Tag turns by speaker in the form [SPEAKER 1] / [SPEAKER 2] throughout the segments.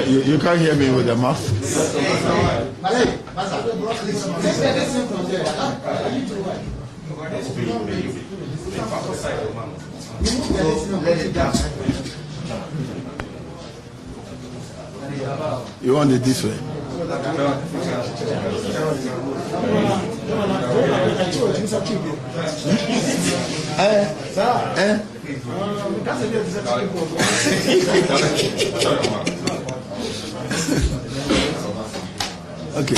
[SPEAKER 1] You can't hear me with the mouth. You want it this way? Okay.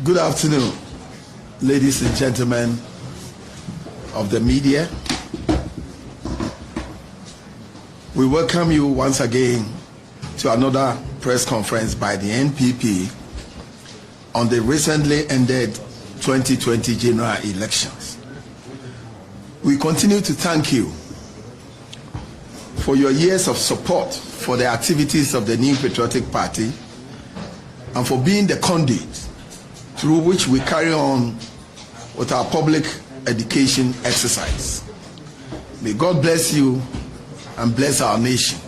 [SPEAKER 1] Good afternoon, ladies and gentlemen of the media. We welcome you once again to another press conference by the NPP on the recently ended 2020 general elections. We continue to thank you for your years of support for the activities of the New Patriotic Party and for being the conduit through which we carry on with our public education exercise. May God bless you and bless our nation.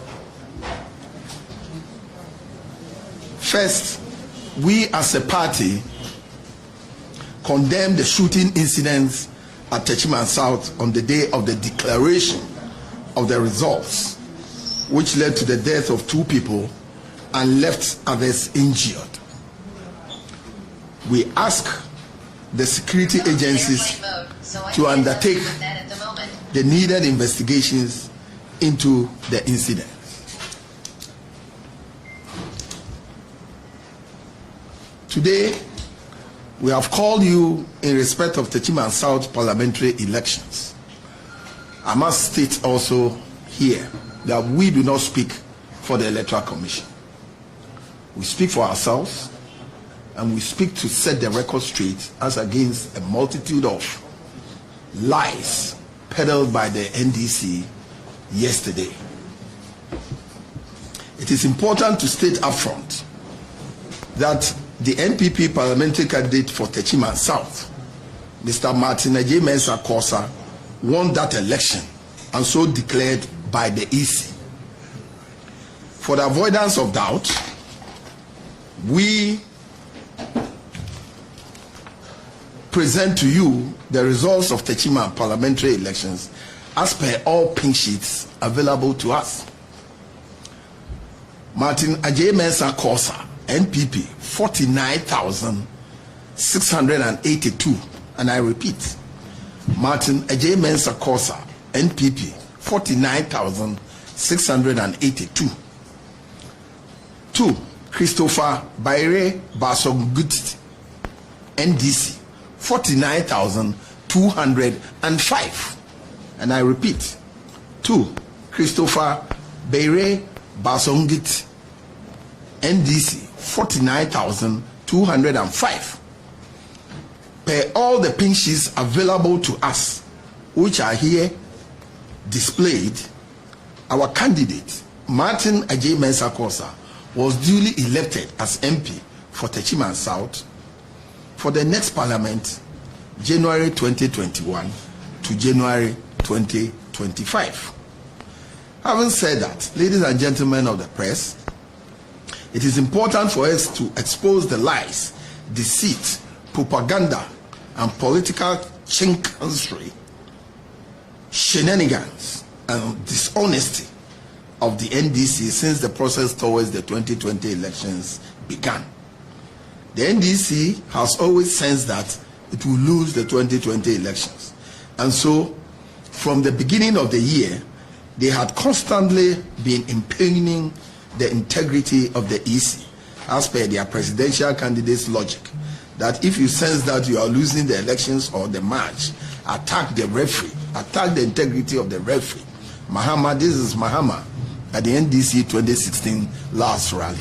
[SPEAKER 1] First, we as a party condemn the shooting incidents at Techiman South on the day of the declaration of the results, which led to the death of 2 people and left others injured. We ask the security agencies to undertake the needed investigations into the incident. Today, we have called you in respect of Techiman South parliamentary elections. I must state also here that we do not speak for the Electoral Commission. We speak for ourselves, and we speak to set the record straight as against a multitude of lies peddled by the NDC yesterday. It is important to state upfront that the NPP parliamentary candidate for Techiman South, Mr. Martin Mensah Kosa, won that election and so declared by the EC. For the avoidance of doubt, we present to you the results of Techiman parliamentary elections as per all pink sheets available to us. Martin Mensah Kosa, NPP, 49,682, and I repeat, Martin Mensah Kosa, NPP, 49,682. 2. Christopher Baire Basonguti, NDC, 49,205, and I repeat, 2. Christopher Baire Basonguti, NDC, 49,205. Per all the pink sheets available to us, which are here displayed, our candidate, Martin Mensah Kosa, was duly elected as MP for Techiman South for the next parliament, January 2021 to January 2025. Having said that, ladies and gentlemen of the press, it is important for us to expose the lies, deceit, propaganda, and political chicanery, shenanigans, and dishonesty of the NDC since the process towards the 2020 elections began. The NDC has always sensed that it will lose the 2020 elections. And so, from the beginning of the year, they had constantly been impugning the integrity of the EC, as per their presidential candidate's logic, that if you sense that you are losing the elections or the match, attack the referee, attack the integrity of the referee, Mahama, this is Mahama at the NDC 2016 last rally.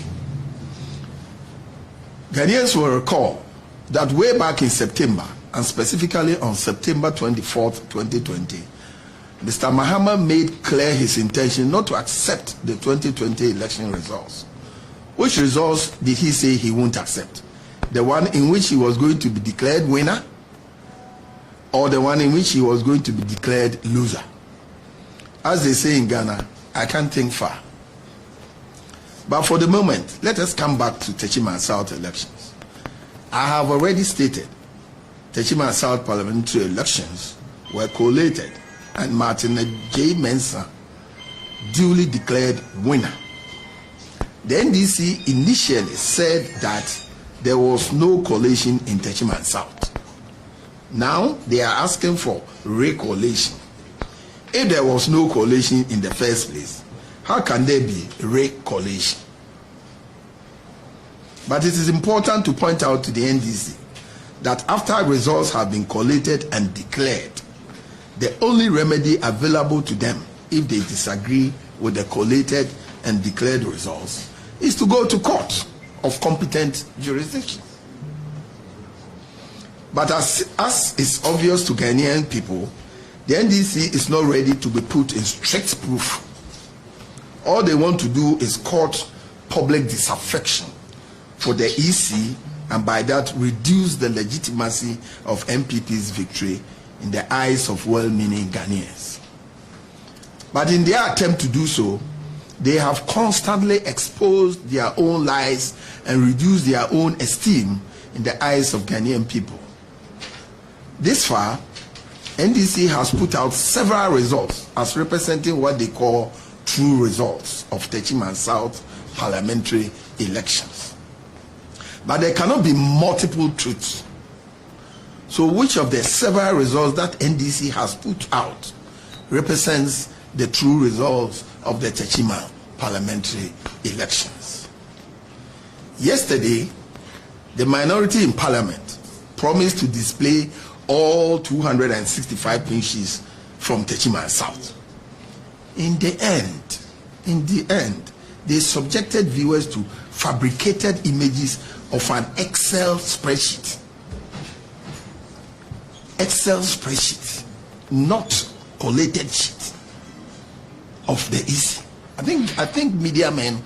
[SPEAKER 1] Ghanaians will recall that way back in September, and specifically on September 24th, 2020, Mr. Mahama made clear his intention not to accept the 2020 election results. Which results did he say he won't accept? The one in which he was going to be declared winner, or the one in which he was going to be declared loser? As they say in Ghana, I can't think far. But for the moment, let us come back to Techiman South elections. I have already stated Techiman South parliamentary elections were collated and Martin J. Mensah duly declared winner. The NDC initially said that there was no collation in Techiman South. Now they are asking for recollation. If there was no collation in the first place, how can there be recollation? But it is important to point out to the NDC that after results have been collated and declared, the only remedy available to them if they disagree with the collated and declared results is to go to court of competent jurisdiction. But as is obvious to Ghanaian people, the NDC is not ready to be put in strict proof. All they want to do is court public disaffection for the EC, and by that reduce the legitimacy of NPP's victory in the eyes of well-meaning Ghanaians. But in their attempt to do so, they have constantly exposed their own lies and reduced their own esteem in the eyes of Ghanaian people. This far, NDC has put out several results as representing what they call true results of Techiman South parliamentary elections. But there cannot be multiple truths. So which of the several results that NDC has put out represents the true results of the Techiman parliamentary elections? Yesterday, the minority in parliament promised to display all 265 pinches from Techiman South. In the end, they subjected viewers to fabricated images of an Excel spreadsheet. Excel spreadsheet, not collated sheet of the EC. I think media men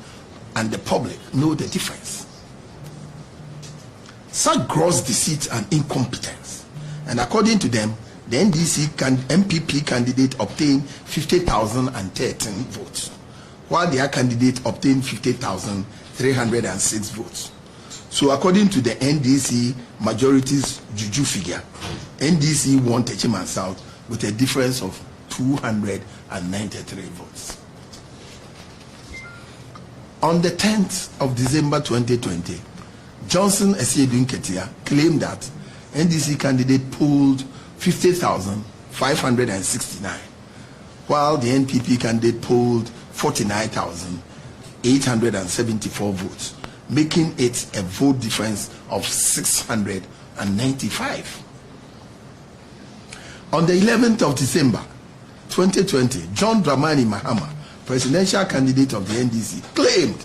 [SPEAKER 1] and the public know the difference. Such gross deceit and incompetence. And according to them, the NPP candidate obtained 50,013 votes, while their candidate obtained 50,306 votes. So according to the NDC majority's juju figure, NDC won Techiman South with a difference of 293 votes. On the 10th of December 2020, Johnson Esiedun Ketia claimed that NDC candidate polled 50,569, while the NPP candidate polled 49,874 votes, making it a vote difference of 695. On the 11th of December 2020, John Dramani Mahama, presidential candidate of the NDC, claimed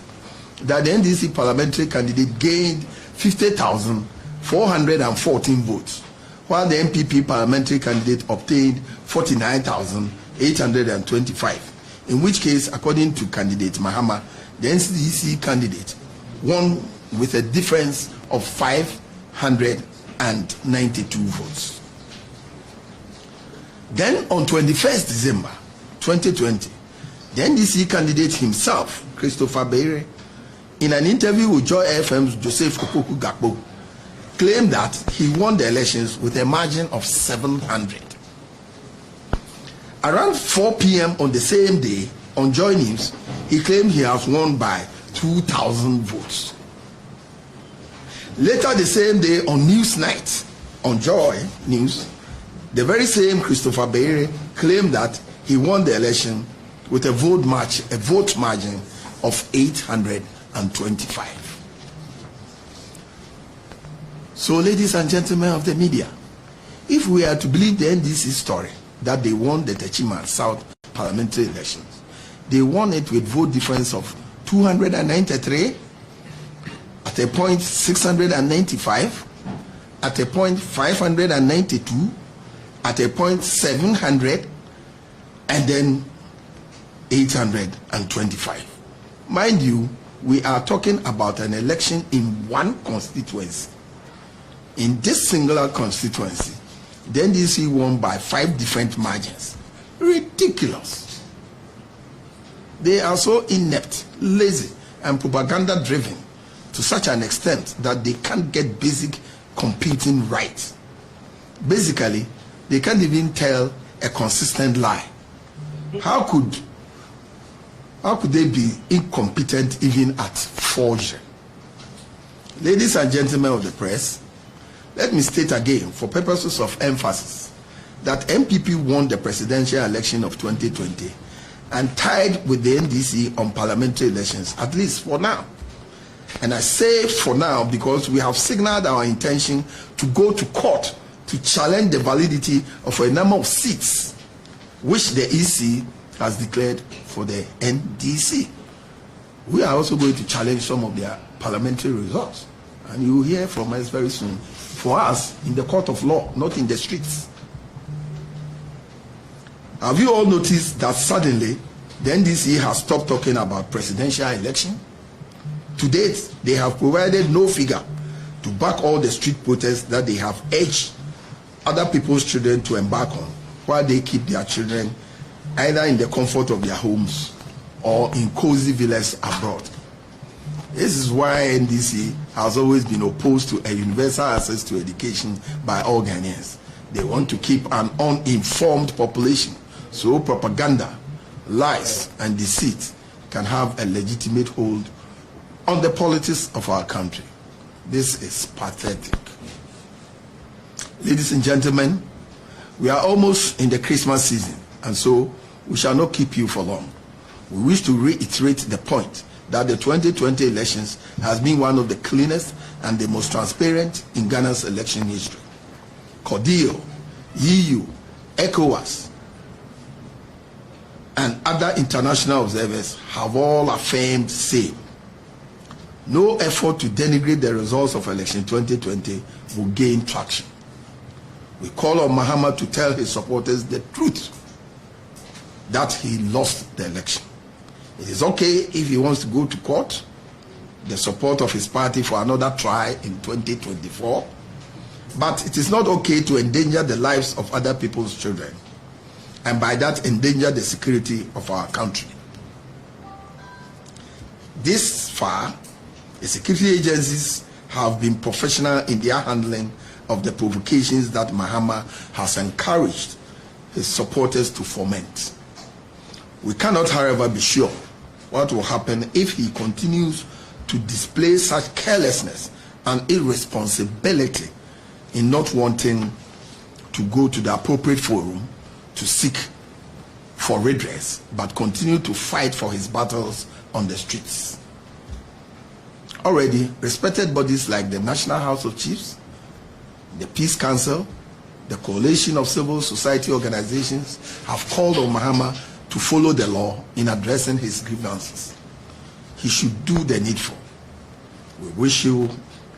[SPEAKER 1] that the NDC parliamentary candidate gained 50,414 votes, while the NPP parliamentary candidate obtained 49,825. In which case, according to candidate Mahama, the NDC candidate won with a difference of 592 votes. Then on 21st December 2020, the NDC candidate himself, Christopher Beire, in an interview with Joy FM's Joseph Opoku Gakpo, claimed that he won the elections with a margin of 700. Around 4 p.m. on the same day, on Joy News, he claimed he has won by 2,000 votes. Later the same day on News Night, on Joy News, the very same Christopher Beire claimed that he won the election with a vote margin of 825. So, ladies and gentlemen of the media, if we are to believe the NDC story that they won the Techiman South parliamentary elections. They won it with vote difference of 293, at a point 695, at a point 592, at a point 700, and then 825. Mind you, we are talking about an election in one constituency. In this singular constituency, the NDC won by 5 different margins. Ridiculous. They are so inept, lazy, and propaganda driven to such an extent that they can't get basic competing right. Basically, they can't even tell a consistent lie. How could they be incompetent even at forgery? Ladies and gentlemen of the press, let me state again, for purposes of emphasis, that NPP won the presidential election of 2020 and tied with the NDC on parliamentary elections, at least for now. And I say for now because we have signaled our intention to go to court to challenge the validity of a number of seats which the EC has declared for the NDC. We are also going to challenge some of their parliamentary results. And you will hear from us very soon. For us, in the court of law, not in the streets. Have you all noticed that suddenly the NDC has stopped talking about presidential election? To date, they have provided no figure to back all the street protests that they have urged other people's children to embark on while they keep their children either in the comfort of their homes or in cozy villas abroad. This is why NDC has always been opposed to a universal access to education by all Ghanaians. They want to keep an uninformed population, so propaganda, lies, and deceit can have a legitimate hold on the politics of our country. This is pathetic. Ladies and gentlemen, we are almost in the Christmas season, and so we shall not keep you for long. We wish to reiterate the point that the 2020 elections has been one of the cleanest and the most transparent in Ghana's election history. CODEO, EU, ECOWAS, and other international observers have all affirmed same. No effort to denigrate the results of election 2020 will gain traction. We call on Mahama to tell his supporters the truth that he lost the election. It is okay if he wants to go to court, the support of his party for another try in 2024, but it is not okay to endanger the lives of other people's children, and by that endanger the security of our country. This far, the security agencies have been professional in their handling of the provocations that Mahama has encouraged his supporters to foment. We cannot, however, be sure what will happen if he continues to display such carelessness and irresponsibility in not wanting to go to the appropriate forum to seek for redress, but continue to fight for his battles on the streets. Already, respected bodies like the National House of Chiefs, the Peace Council, the Coalition of Civil Society Organizations have called on Mahama to follow the law in addressing his grievances. He should do the needful. We wish you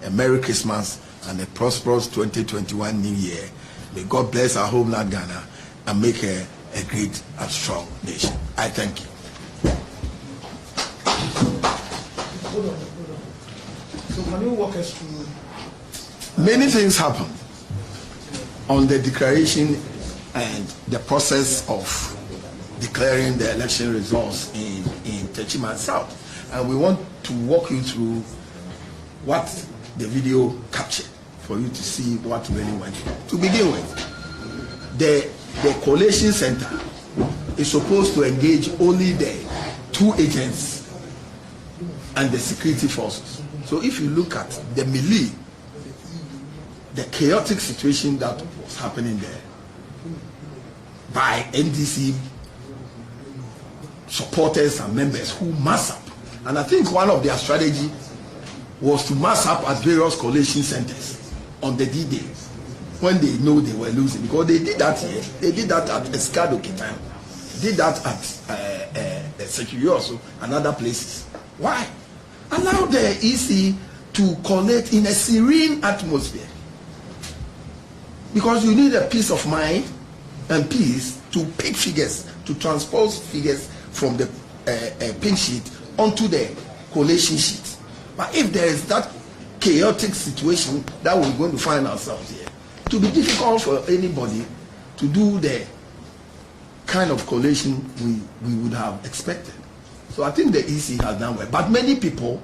[SPEAKER 1] a Merry Christmas and a prosperous 2021 New Year. May God bless our homeland Ghana and make her a great and strong nation. I thank you.
[SPEAKER 2] Hold on. So can you walk us through?
[SPEAKER 1] Many things happen on the declaration and the process of declaring the election results in Techiman South. And we want to walk you through what the video captured for you to see what really went on. To begin with, the collation center is supposed to engage only the 2 agents and the security forces. So if you look at the melee, the chaotic situation that was happening there by NDC supporters and members who mass up. And I think one of their strategy was to mass up at various collation centers on the D-Day when they know they were losing, because they did that here. They did that at Escado Kitan. did that at Security also and other places. Why? Allow the EC to collect in a serene atmosphere. Because you need a peace of mind and peace to pick figures, to transpose figures from the pink sheet onto the collation sheet. But if there is that chaotic situation that we're going to find ourselves here, it will be difficult for anybody to do the kind of collation we would have expected. So I think the EC has done well. But many people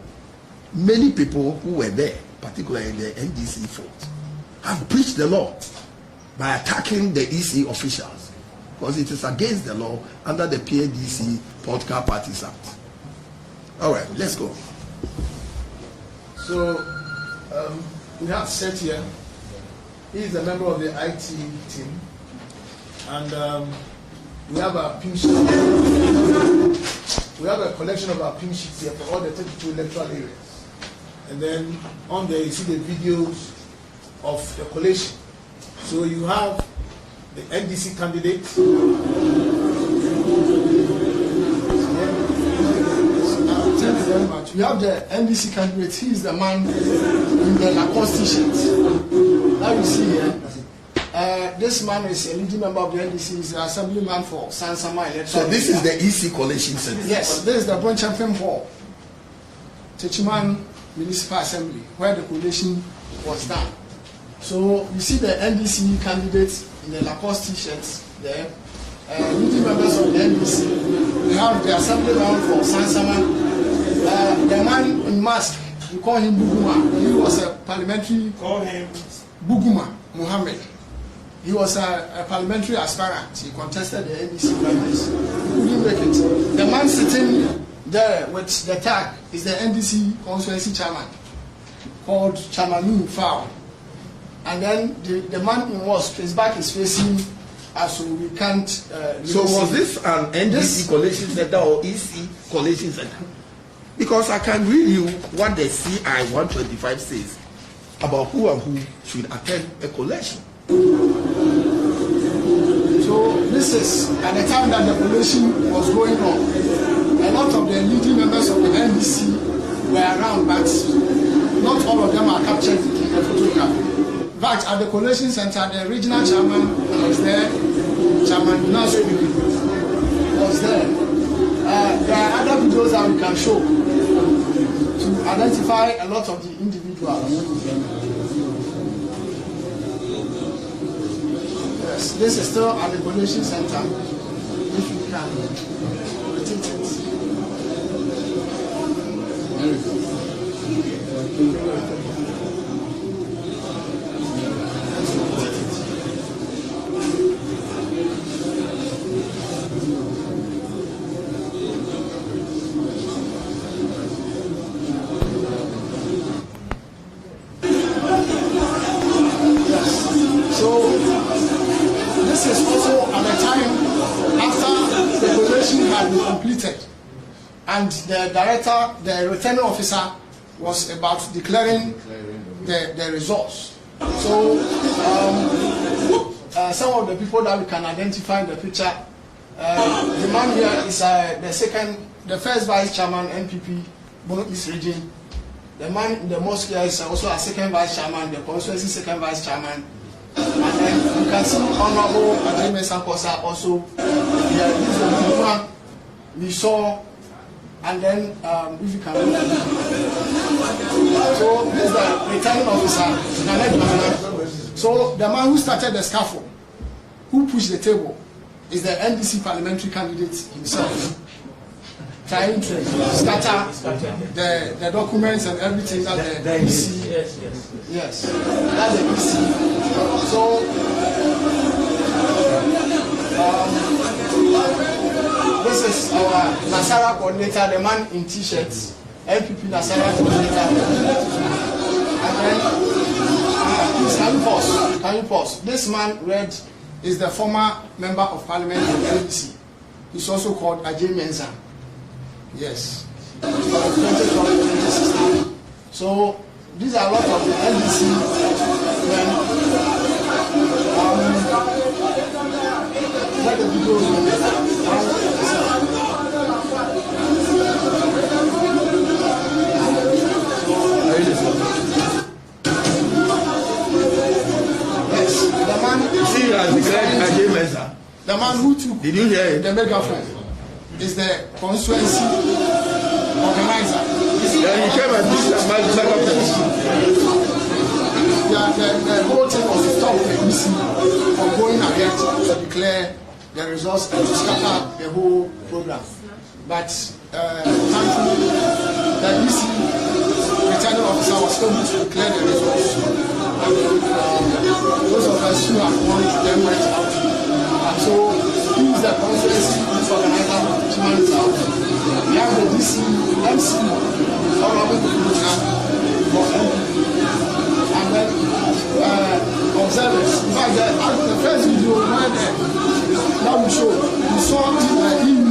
[SPEAKER 1] who were there, particularly the NDC folks, have breached the law by attacking the EC officials because it is against the law under the PADC Political Parties Act. All right, let's go.
[SPEAKER 2] So we have Seth here. He is a member of the IT team, and we have a pink sheet. We have a collection of our pink sheets here for all the 32 electoral areas, and then on there you see the videos of the collation. So you have the NDC candidate. Thank you very much. You have the NDC candidate. He is the man in the Lacoste t-shirt. Now you see here. This man is a leading member of the NDC. He's the assemblyman for Sansama electoral.
[SPEAKER 1] So this is the EC collation center.
[SPEAKER 2] Yes, this is the Bon Champion Hall, Techiman Municipal Assembly, where the collation was done. So you see the NDC candidates in the Lacoste t-shirts there. Leading members of the NDC. We have the assemblyman for Sansama. The man in mask, we call him Buguma. He was a parliamentary. Call him Buguma Muhammad. He was a parliamentary aspirant. He contested the NDC primaries. He couldn't make it. The man sitting there with the tag is the NDC constituency chairman called Chairman Fowl. And then the man in wasp, his back is facing us, so we can't.
[SPEAKER 1] So was this an NDC collation center or EC collation center? Because I can read you what the CI 125 says about who and who should attend a collation.
[SPEAKER 2] So this is at the time that the collation was going on. A lot of the leading members of the NDC were around, but not all of them are captured in the photograph. In fact, at the collation center, the regional chairman was there, Chairman Nasu was there. There are other videos that we can show to identify a lot of the individuals. Yes, this is still at the collation center. If you can rotate it. This is also at the time after the collation had been completed and the director, the returning officer was about declaring the results. So some of the people that we can identify in the picture, the man here is the first vice chairman NPP Bono East region. The man in the mosque here is also a second vice chairman, the constituency second vice chairman. And then you can see Honorable Techiman South also here. This is the one we saw, and then if you can look at it. So this is the returning officer. So the man who started the scaffold, who pushed the table, is the NDC parliamentary candidate himself, trying to scatter the documents and everything that the EC. Yes, that's the EC. So this is our Nasara coordinator, the man in t-shirts, NPP Nasara coordinator. And then please can you pause? This man red is the former member of parliament of NDC. He's also called Ajay Mensa. Yes. So these are a lot of the NDC men. Let the video The man who took
[SPEAKER 1] Did you hear it?
[SPEAKER 2] the megaphone is the constituency organizer.
[SPEAKER 1] Yeah, he came and did the megaphone.
[SPEAKER 2] The whole thing was to stop the EC from going ahead to declare the results and to scatter the whole program. But thankfully, the EC returning officer was able to declare the results. And those of us who have won then went out. And so he is the constituency organizer of Techiman South. We have the DC, MC, Honorable Commissioner for NPP. And then observers. In fact, the first video that we showed, we saw the EU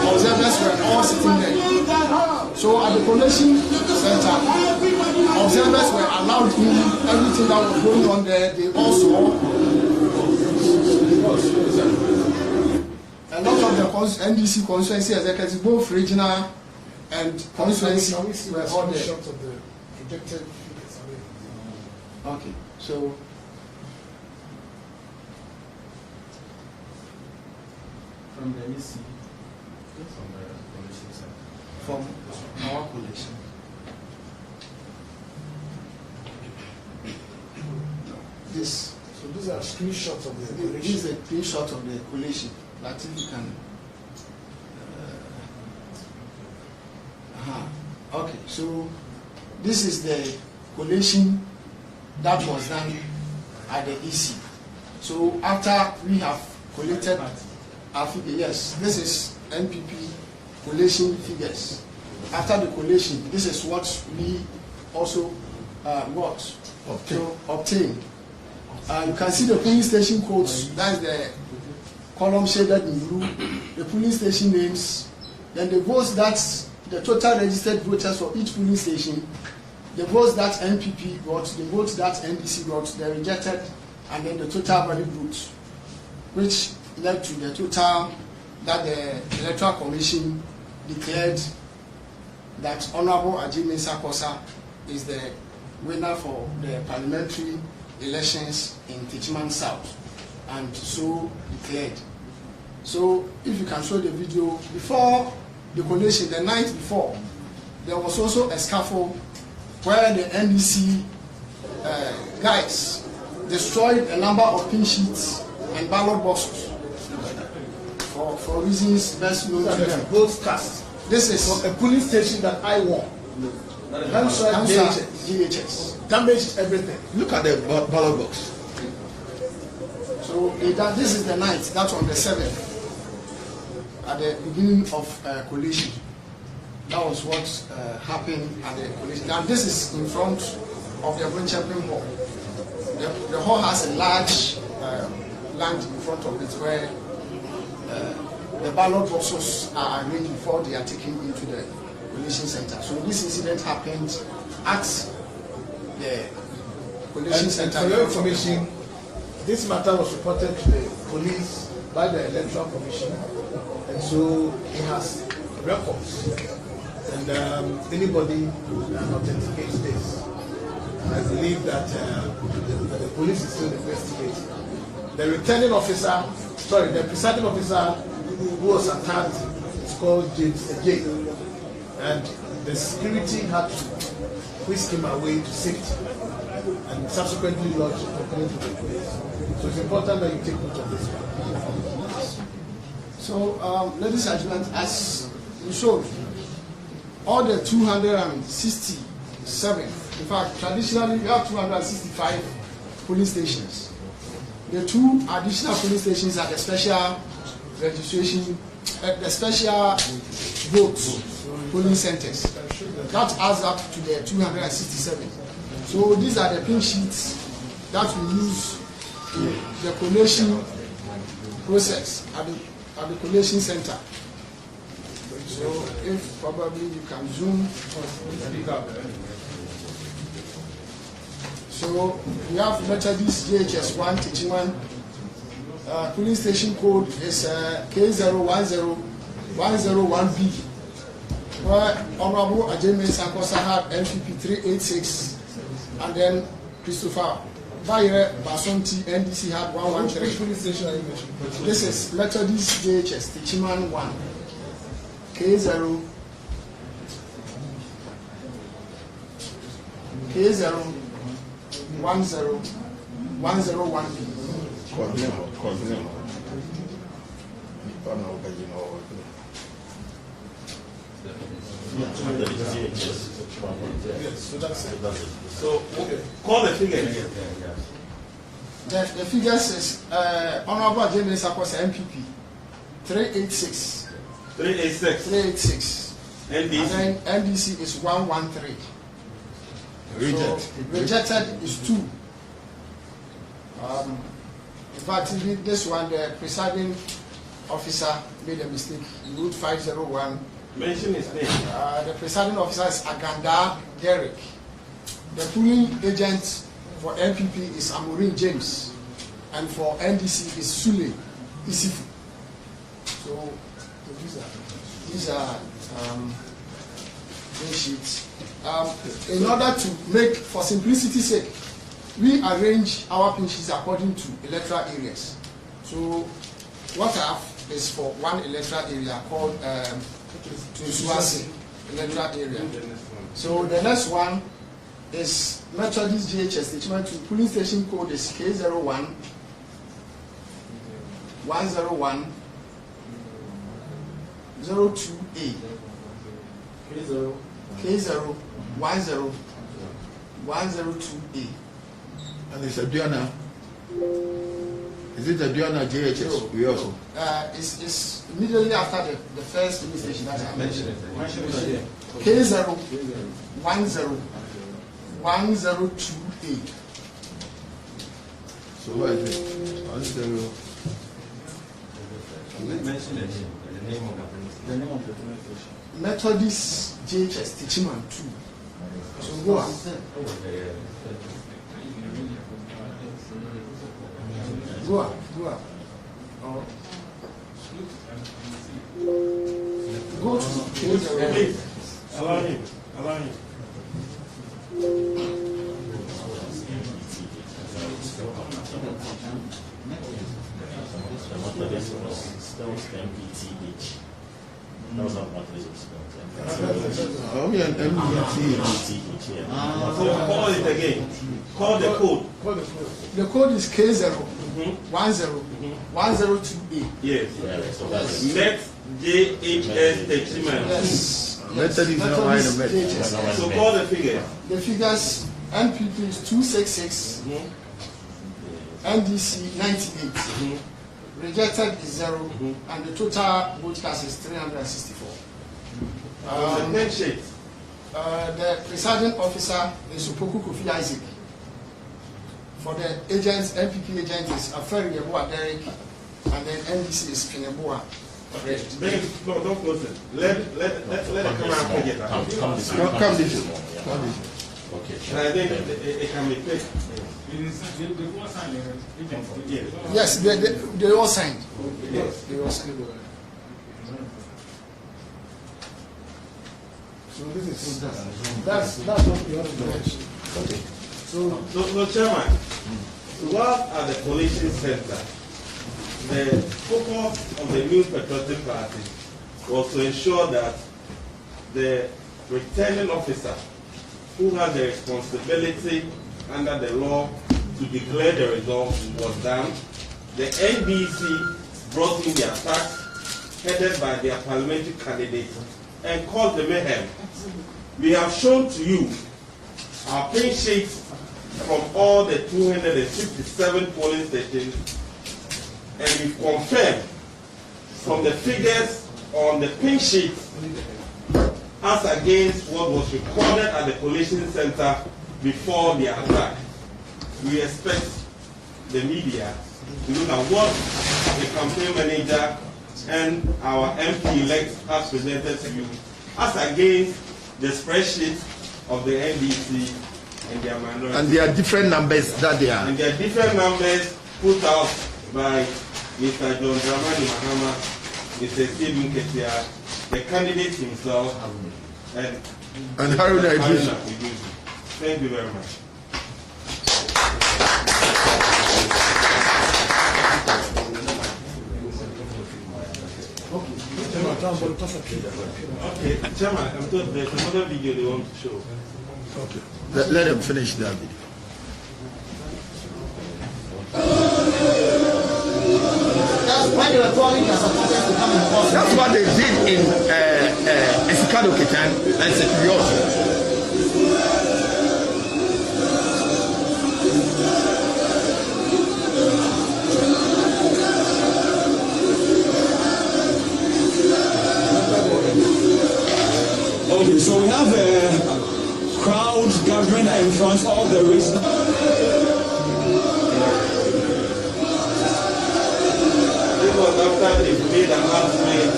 [SPEAKER 2] observers were all sitting there. So at the collation center, observers were allowed in. Everything that was going on there, they all saw. A lot of the NDC constituency executives, both regional and constituency, were all there. Okay, so from the EC, from our collation. This.
[SPEAKER 3] So these are screenshots of the collation.
[SPEAKER 2] This is a screenshot of the collation. That if you can. Okay, so this is the collation that was done at the EC. So after we have collected our figures, yes, this is NPP collation figures. After the collation, this is what we also obtain. You can see the polling station codes. That's the column shaded in blue. The polling station names. Then the votes that the total registered voters for each polling station. The votes that NPP got, the votes that NDC got, they rejected, and then the total valid votes, which led to the total that the Electoral Commission declared that Honorable Techiman South is the winner for the parliamentary elections in Techiman South, and so declared. So if you can show the video, before the collation, the night before, there was also a scaffold where the NDC guys destroyed a number of pin sheets and ballot boxes for reasons best known to them.
[SPEAKER 3] Votes cast.
[SPEAKER 2] This is
[SPEAKER 3] from a polling station that I won.
[SPEAKER 2] GHS.
[SPEAKER 3] Damaged everything.
[SPEAKER 1] Look at the ballot box.
[SPEAKER 2] So this is the night, that's on the 7th, at the beginning of collation. That was what happened at the collation. Now this is in front of the Champion Hall. The hall has a large land in front of it where the ballot boxes are arranged before they are taken into the collation center. So this incident happened at the collation center.
[SPEAKER 3] For your information, this matter was reported to the police by the Electoral Commission, and so it has records. And anybody can authenticate this. I believe that the police is still investigating. The returning officer, the presiding officer who was attacked is called James J. And the security had to whisk him away to safety and subsequently lodged a complaint to the police. So it's important that you take note of this one.
[SPEAKER 2] So, ladies and gentlemen, as you showed, all the 267, in fact, traditionally we have 265 police stations. The two additional police stations are the special registration, the special votes polling centers. That adds up to the 267. So these are the pin sheets that we use in the collation process at the collation center. So if probably you can zoom. So we have Methodist GHS 1 Techiman. Police station code is K010101B, where Honorable Techiman South had NPP 386, and then Christopher Bayer Basonti NDC had 113.
[SPEAKER 3] Which police station are you mentioning?
[SPEAKER 2] This is Methodist JHS Techiman 1 K0 K0 10 101B.
[SPEAKER 3] Yes, so that's it.
[SPEAKER 4] So, okay. Call the figure again.
[SPEAKER 2] The figures is Honorable James Akos NPP 386.
[SPEAKER 4] 386.
[SPEAKER 2] 386. And
[SPEAKER 4] NDC.
[SPEAKER 2] then NDC is 113.
[SPEAKER 1] Reject.
[SPEAKER 2] So, rejected is 2. In fact, this one, the presiding officer made a mistake. He wrote 501.
[SPEAKER 4] Mention his name.
[SPEAKER 2] The presiding officer is Aganda Derek. The polling agent for NPP is Amorin James. And for NDC is Sule Isifu. So these are sheets. In order to make, for simplicity's sake, we arrange our pinches according to electoral areas. So what I have is for one electoral area called Tunsuasi electoral area. So the next one is Methodist JHS Techiman 2. Police station code is K01 101 02A. K0 10 102A.
[SPEAKER 1] And it's a Diana. Is it a Diana JHS? We also.
[SPEAKER 2] It's immediately after the first police station that I mentioned. K0 10 102A.
[SPEAKER 1] So what is it? 10.
[SPEAKER 4] Mention the name of the police station.
[SPEAKER 2] Methodist JHS Techiman 2. So go on. Go on. Oh. Go to K0.
[SPEAKER 4] Allow him.
[SPEAKER 1] Oh, yeah, MPT.
[SPEAKER 4] So call it again. Call the code.
[SPEAKER 2] The code is K0 10 102A.
[SPEAKER 4] Yes. Met JHS Techiman.
[SPEAKER 2] Yes.
[SPEAKER 1] Method is not right.
[SPEAKER 2] JHS.
[SPEAKER 4] So call the figure.
[SPEAKER 2] The figures NPP is 266, NDC 98, rejected is 0, and the total vote cast is 364.
[SPEAKER 4] The pen sheet.
[SPEAKER 2] The presiding officer is Supoku Kofi Isaac. For the agents, NPP agent is Aferi Yeboah Derek, and then NDC is Pineboa.
[SPEAKER 4] No, don't close it. Let the camera put it.
[SPEAKER 1] Come this way.
[SPEAKER 4] Okay. And I think it can be fixed.
[SPEAKER 2] Yes, they all signed.
[SPEAKER 4] Yes.
[SPEAKER 2] They all signed.
[SPEAKER 3] So this is that's what we have to mention.
[SPEAKER 1] Okay.
[SPEAKER 4] So Chairman, what are the coalition center? The focus of the New Patriotic Party was to ensure that the returning officer who has the responsibility under the law to declare the results was done. The NDC brought in the attack headed by their parliamentary candidate and caused the mayhem. We have shown to you our pin sheets from all the 257 polling stations, and we confirm from the figures on the pin sheet as against what was recorded at the collation center before the attack. We expect the media to look at what the campaign manager and our MP-elect has presented to you as against the spreadsheet of the NDC and their minority.
[SPEAKER 1] And there are different numbers that they are.
[SPEAKER 4] And there are different numbers put out by Mr. John Dramani Mahama, Mr. Stephen Ketia, the candidate himself, and
[SPEAKER 1] Haruna Idris.
[SPEAKER 4] Thank you very much. Okay, Chairman, I'm told there's another video they want to show.
[SPEAKER 1] Okay. Let them finish that video.
[SPEAKER 2] That's why they were calling their supporters to come and cause.
[SPEAKER 1] That's what they did in Esikado Ketan and Sekuriot.
[SPEAKER 5] Okay, so we have a crowd gathering in front of the reason.
[SPEAKER 4] This was after they made an announcement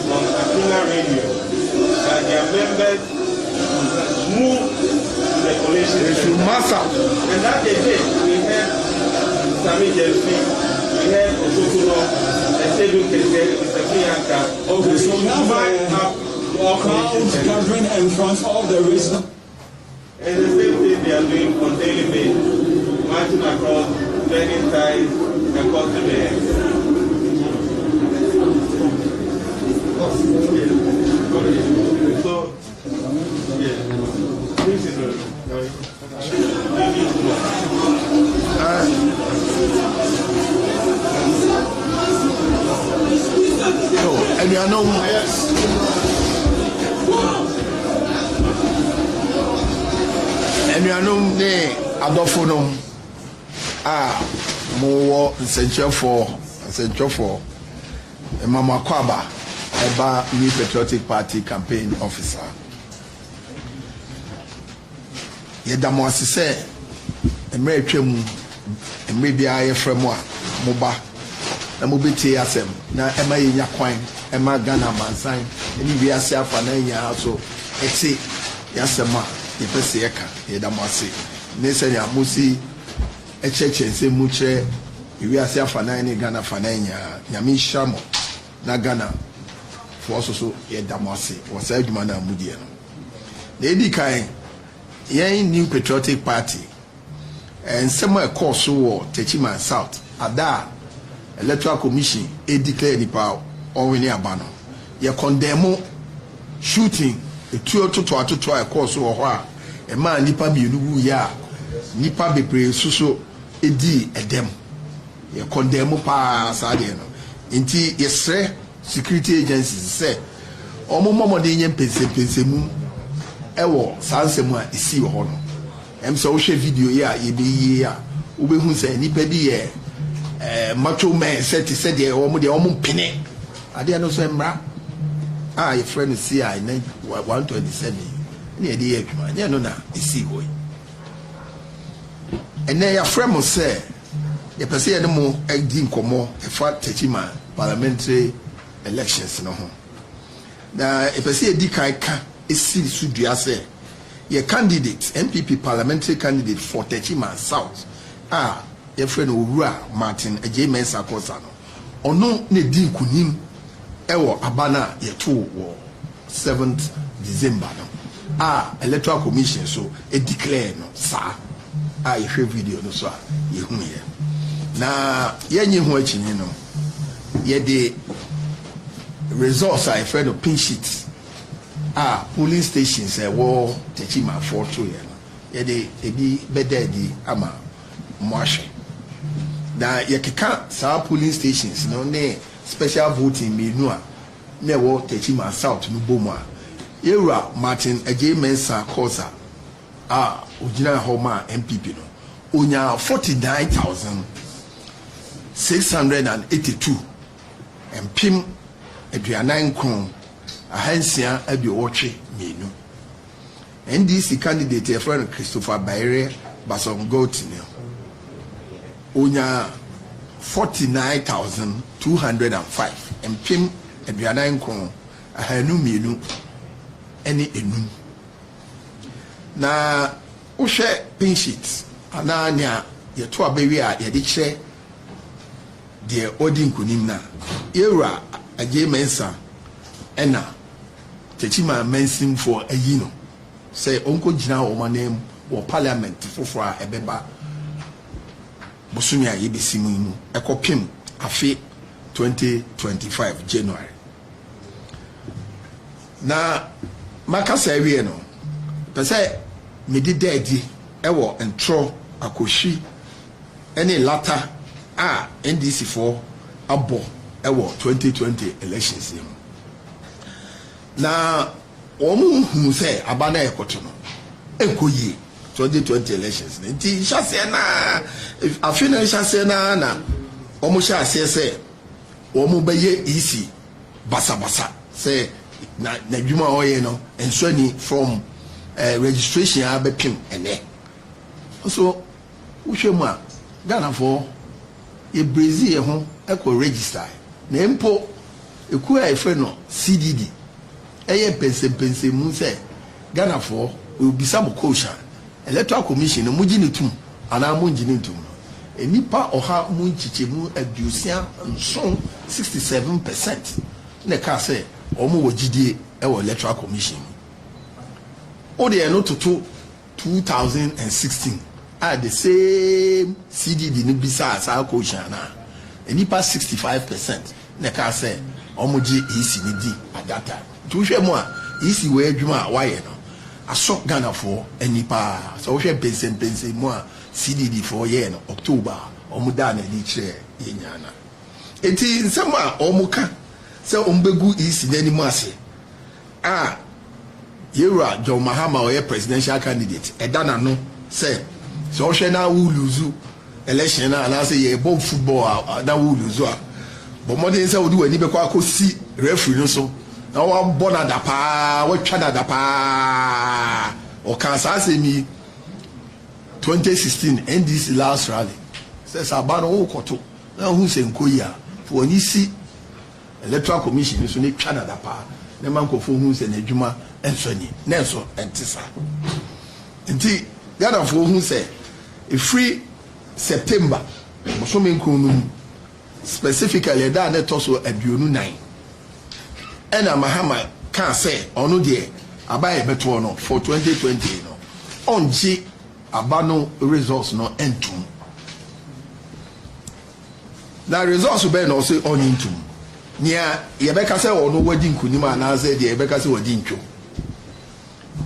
[SPEAKER 4] on Akina Radio that their members moved to the coalition. And that they did. We had Sami Jelfi, we had Osokuno, and Sedu Kese, Mr. Fiyanka.
[SPEAKER 5] Okay, so we have a crowd gathering in front of the reason.
[SPEAKER 4] And the same thing they are doing on daily basis, marching across, turning ties, and causing the So, yeah, this is
[SPEAKER 1] and you know, and you know, Adofono, more essential for Mama Kwaba, Eba New Patriotic Party campaign officer. Yedamwasi say, American, and maybe I from Moba. Na mobeti asem na ema yenya kwan ema Ghana mansan eni wi ase afa na nya so eti yasema yepese yeka yedamase ne se ya musi echeche se muche wi ase afa na ni Ghana fa na nya nyame shamo na Ghana fo so yedamase wo sa adwuma na mudie no na edi kan yen New Patriotic Party and somewhere course wo Techiman South ada Electoral Commission declare nipa onwini abano ye condemn shooting etuo toto a course wo ho a e ma nipa bienu wu ya nipa bebre suso edi edem ye condemn pa saade no nti yesre security agencies say omomomode nye pense mu ewo sansemu a isi ho no em so wo hwe video ya ye be yi a wo be hu say nipa bi ye macho man said he said the penny. I didn't know so embra. Your friend see I 127. Near the edge, man. You know now, you see boy. And then your friend must say, you perceive no more egg como a fat Techiman parliamentary elections no home. Now if I see a dika is still Sudia say your candidate, NPP parliamentary candidate for Techiman South. Your friend Owura Martin Techiman South no ono ne di nkunim ewo abana yeto wo 7th December no electoral commission so e declare no sa ye hwe video no so ye hu ye na yenye hu achini no ye de results a friend of pin sheet polling stations wo Techiman for to ye no ye de ebi bedadi ama mwashe na yekeka sa polling stations no ne special voting menu a na wo Techiman South no bomu a Yewura Martin Techiman South ojina homa NPP no onya 49,682 empim aduanan kron ahansia abiwotwe menu NDC candidate friend Christopher Bayere Basongot no onya 49,205 empim aduanan kron ahanu menu ene enum na uhwe pin sheet ananya yeto abewi a ye de kire de odi nkunim na Yewura Techiman South ena Techiman mensim for ayino say onko gina o manem wo parliament foforo a ebeba bosumi a yebesi mu mu ekopim afi 2025 January na makasa wie no pese me di daddy ewo entro akohwi ene lata a NDC for abo ewo 2020 elections yim na omu hu se abana ekoto no ekoyi 2020 elections nti hyase na afina hyase na omu hyase se omu beye EC basa say na dwuma oye no enso ni from registration abepim ene so wohwemu a Ghana for e Brazil ho eko register na empo eku a efe no CDD eye pense mu say Ghana for obisa bokosha electoral commission mu gini tum ana mu gini tum enipa oha mu nchiche mu adusia nson 67% na ka say omo wogidie ewo electoral commission o de no to 2016 at the same CDD ni bisa sa kosha na enipa 65% na ka say omo gi EC ni di at that time to hwe mu a EC we adwuma waye no aso Ghana for enipa so hwe pense mu a CDD for year no October omuda na di kire yenyana enti nsem a omuka se ombegu isi nani mu ase yera John Mahama oye presidential candidate edana no se so hwe na wu lose election na say ye bomb football na wu lose a but modern say odi wani be kwa akosi referee no so na wa bona da pa wa twa da pa o kan sa se mi 2016 NDC last rally says abano wo koto na hu se nkoyi a for ni si electoral commission so ne twa da pa na mankofo hu se na adwuma enso ni na enso entisa nti Ghana for hu se e free September so me nkunu specifically da na toso aduonu 9 ena Mahama kan say onu de abaye beto no for 2020 no onji abano results no entum na results be no say on entum nia yebeka say ono wadi nkunima na say de yebeka say wadi ntwo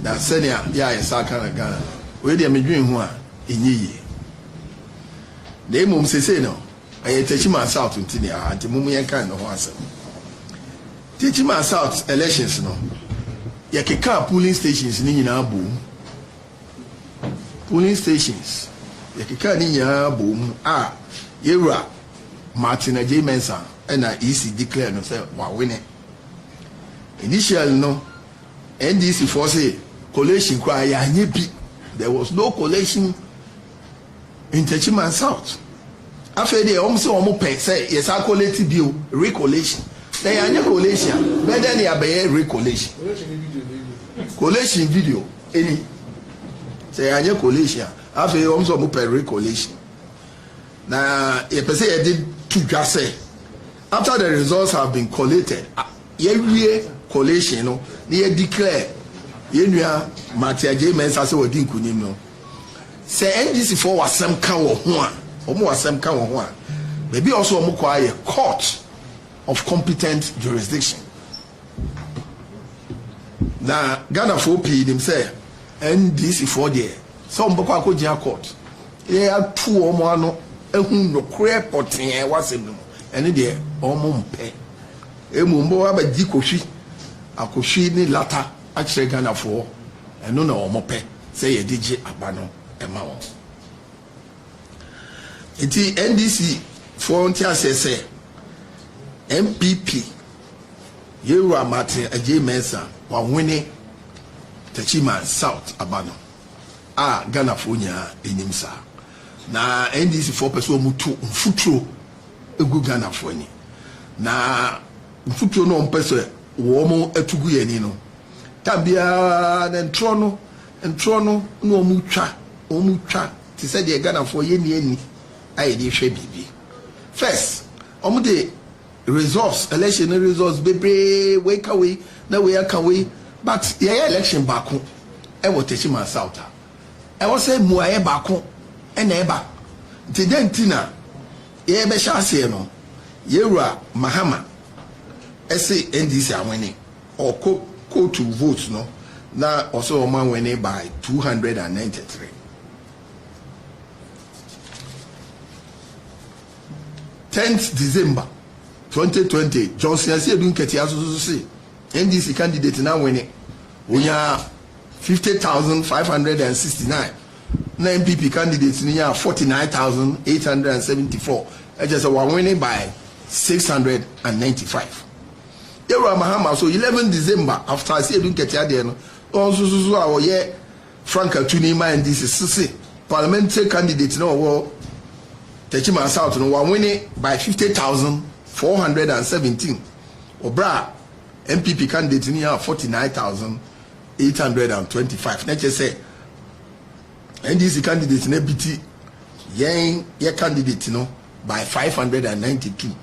[SPEAKER 1] na senia ya yesaka na Ghana we de medwen hu a enyiye na emom sese no aye Techiman South ntini a ante mum yenkan no ho asem Techiman South elections no yakeka polling stations ni nyina bo polling stations yakeka ni nyina bo a yewra Martin J. Mensa and EC declare no say wa win initially no NDC for say collation cry ya nyebi there was no collation in Techiman South after the say omo pe say yes a collate bio recollation they anya collation better than ya recollation collation video any say anya collation after omo say omo pe recollation na e pe say did to just say after the results have been collated ye collation no they declare ye nua Martin J. Mensa say wodi nkunim no say NDC for wasem ka wo ho a omo wasem ka wo ho a maybe also omo kwa ye court of competent jurisdiction na Ghana for pay them say NDC for there so omo kwa akogya court ye atu omo ano ehun no kure poten wasem no ene de omo mpe emu mbo abagi kohwi akohwi ni lata akire Ghana for eno na omo pe say ye digi abano ema wo enti NDC for ntia say NPP Yewura Martin J. Mensa wa wini Techiman South abano Ghana for nya enimsa na NDC for person mutu mfuturo egu Ghana for ni na mfuturo no mpese wo mo atugu yani no tabia na ntro no no omutwa ti se de Ghana for ye ni aye de hwe bibi first de results election results bebre wake away na we aka we but ye election baako e wo Techiman South e wo say muaye baako e na eba Tidentina, Yebeshase no, Yera Mahama, essay NDC are winning, or co to votes no, now also a man winning by 293. 10th December 2020, Johnson said, "Don't get say NDC candidate now winning. We are 50,569. Na NPP candidates near 49,874. I just were winning by 695. There were Mahama, so 11 December after I said, "Don't get there." Also, our year Frank Tunima and this is parliamentary candidate no. Techiman South no one winning by 50,417. Obra NPP candidate near 49,825. Let's just say NDC candidate in ABT ye candidate no by 592.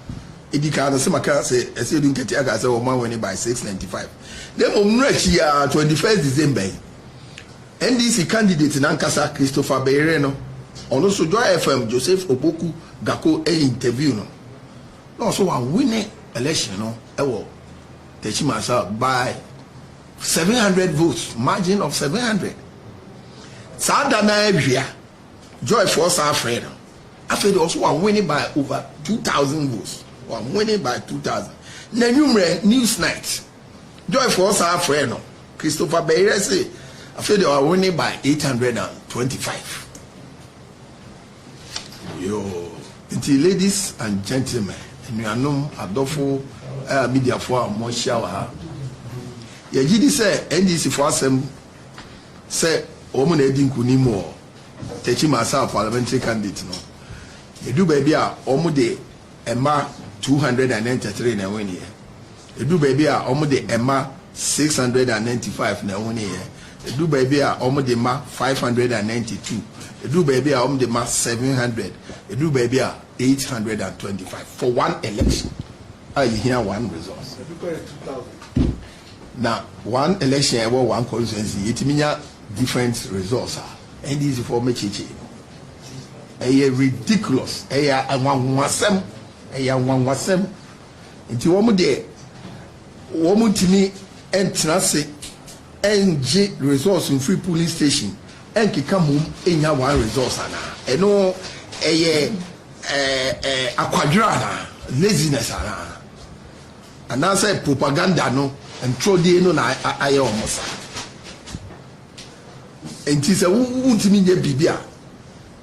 [SPEAKER 1] Edika no semaka say ese dun keti aga say o man winning by 695. Then omrechi ya 21st December NDC candidate Nankasa Christopher Beire no ono so Joy FM Joseph Opoku Gako interview no so one winning election no ewo Techiman South by 700 votes, margin of 700. Sada na ewia Joy Force Africa after also one winning by over 2,000 votes. One winning by 2,000. Na numere news night Joy Force Africa no Christopher Beire say after they were winning by 825. Yo, ladies and gentlemen, nuanom adofo media for mo shawa. Ye gidi say NDC for asem say omo na edi nkunim o Techiman South parliamentary candidate no. Edu baby a omo de ema 293 na win here. Edu baby a omo de ema 695 na win here. Edu baby a omo de ma 592. Edu baby a omo de ma 700. Edu baby a 825 for one election. I hear one result. Now one election I one constituency. It means different results. And this is for me chichi. A ridiculous. A one wasem. Into one day. Woman to me and transit NG results in free polling station. And kika mum in one resource and no a quadrana laziness and now say propaganda no and throw the no I almost and it is a won't mean your bibia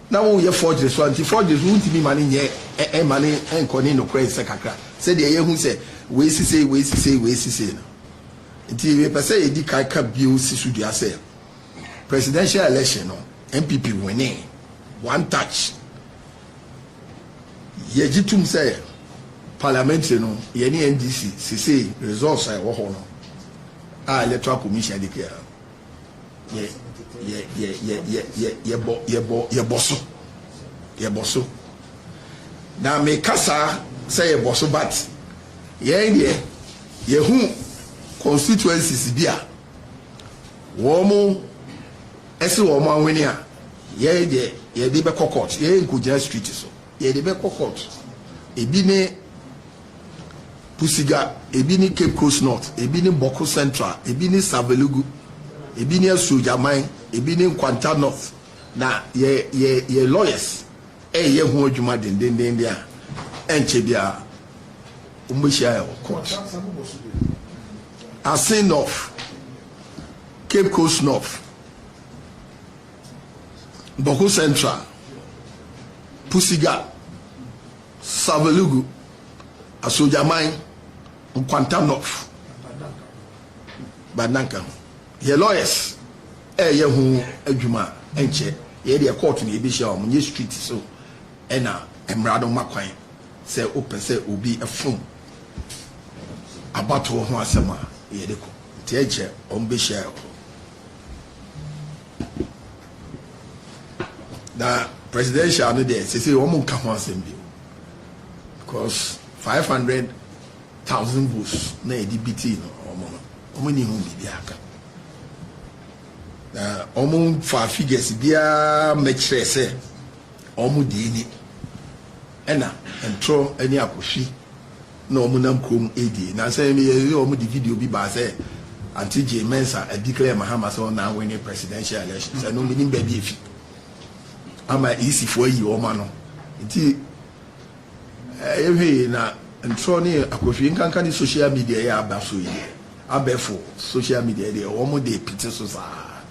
[SPEAKER 1] now we have forgeries won't be money and money and conino crazy secacra said the year who said we say until we say the kaka bills should you say presidential election no NPP winning one touch yejitum say parliamentary no ye ni NDC say results I wo ho no electoral commission declare ye boso na me kasa say ye boso but ye hu constituencies bia wo mo ese wo mo anwini a ye de be court ye nkujira street so ye de be court ebi ni Pusiga ebi ni Cape Coast North ebi ni Boko Central ebi ni Savelugu ebi ni Sojaman ebi ni Nkwanta North na ye lawyers ye hu adwuma den dia enche bia umishia court Asin North Cape Coast North Boko Central Pusiga Savelugu Asojaman Nkwanta North Bananka ye lawyers ye hu adwuma enche ye de court ni ebi sha omunye street so ena emrado makwan se opese obi efun abato ho asema ye de ko ti eche ombe sha na presidential no there say o mun ka ho asem bi because 500,000 votes na EDBT no omo ni hu bi aka na omo fa figures bia mekire say ɔmo de ni ɛna ntro ɛne akɔhwi na ɔmo nam kurom ɛdie na sɛ yɛ ɔmo de video bi ba sɛ anti J Mensa a declare Mahama sɛ ɔna winning presidential elections ɛno menim baabi efi ama EC for yi ɔma no nti ɛhwɛ na ntro ne akɔhwi nkanka ne social media yɛ aba so yi abɛfo social media de ɔmo de piti so saa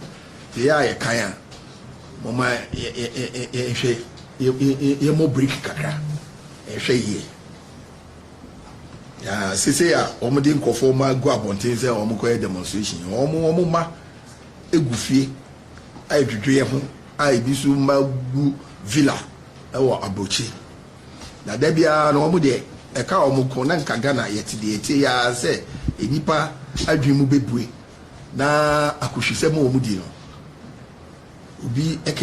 [SPEAKER 1] te ya yɛ kan a mama ye mo break kakra hwe ye ya sese ya omo de nkofo ma go abonten se omo ko demonstration omo ma egufie ai dwedwe ho ai bisu ma gu villa ewo abochi na da bia no omo de e ka omo ko na nka Ghana yete de ete ya se enipa adwen mu bebue na akohwese ma omo di no obi